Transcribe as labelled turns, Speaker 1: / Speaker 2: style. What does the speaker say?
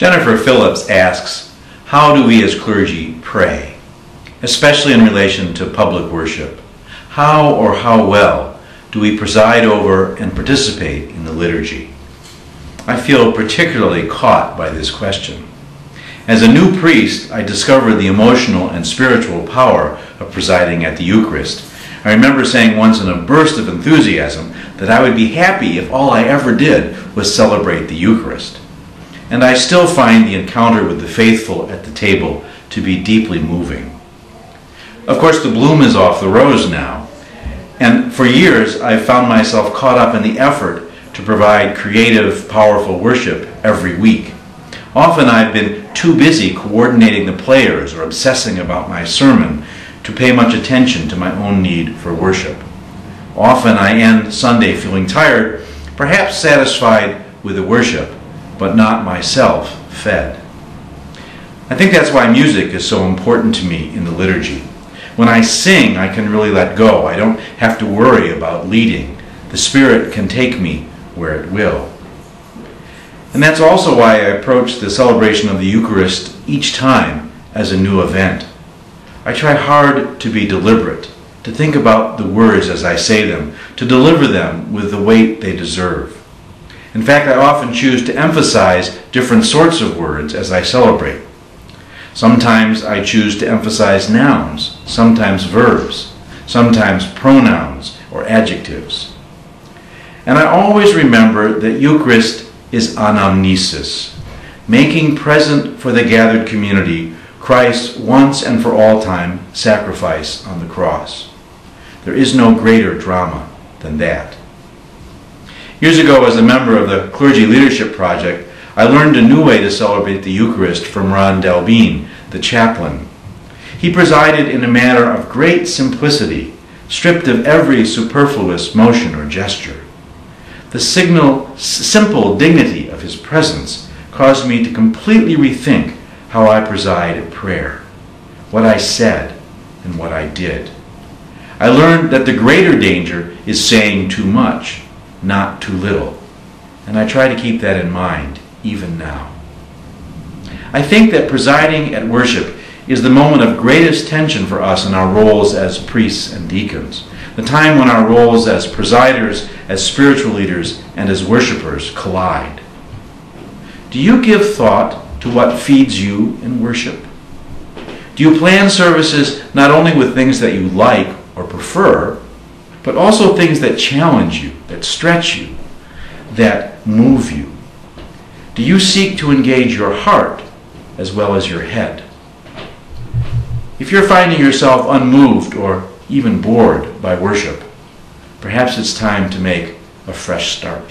Speaker 1: Jennifer Phillips asks, how do we as clergy pray, especially in relation to public worship? How or how well do we preside over and participate in the liturgy? I feel particularly caught by this question. As a new priest, I discovered the emotional and spiritual power of presiding at the Eucharist. I remember saying once in a burst of enthusiasm that I would be happy if all I ever did was celebrate the Eucharist. And I still find the encounter with the faithful at the table to be deeply moving. Of course, the bloom is off the rose now, and for years I've found myself caught up in the effort to provide creative, powerful worship every week. Often I've been too busy coordinating the players or obsessing about my sermon to pay much attention to my own need for worship. Often I end Sunday feeling tired, perhaps satisfied with the worship, but not myself fed. I think that's why music is so important to me in the liturgy. When I sing, I can really let go. I don't have to worry about leading. The Spirit can take me where it will. And that's also why I approach the celebration of the Eucharist each time as a new event. I try hard to be deliberate, to think about the words as I say them, to deliver them with the weight they deserve. In fact, I often choose to emphasize different sorts of words as I celebrate. Sometimes I choose to emphasize nouns, sometimes verbs, sometimes pronouns or adjectives. And I always remember that Eucharist is anamnesis, making present for the gathered community Christ's once and for all time sacrifice on the cross. There is no greater drama than that. Years ago, as a member of the Clergy Leadership Project, I learned a new way to celebrate the Eucharist from Ron Delbene, the chaplain. He presided in a manner of great simplicity, stripped of every superfluous motion or gesture. The simple dignity of his presence caused me to completely rethink how I preside at prayer, what I said, and what I did. I learned that the greater danger is saying too much, not too little, and I try to keep that in mind even now. I think that presiding at worship is the moment of greatest tension for us in our roles as priests and deacons, the time when our roles as presiders, as spiritual leaders, and as worshipers collide. Do you give thought to what feeds you in worship? Do you plan services not only with things that you like or prefer, but also things that challenge you, that stretch you, that move you? Do you seek to engage your heart as well as your head? If you're finding yourself unmoved or even bored by worship, perhaps it's time to make a fresh start.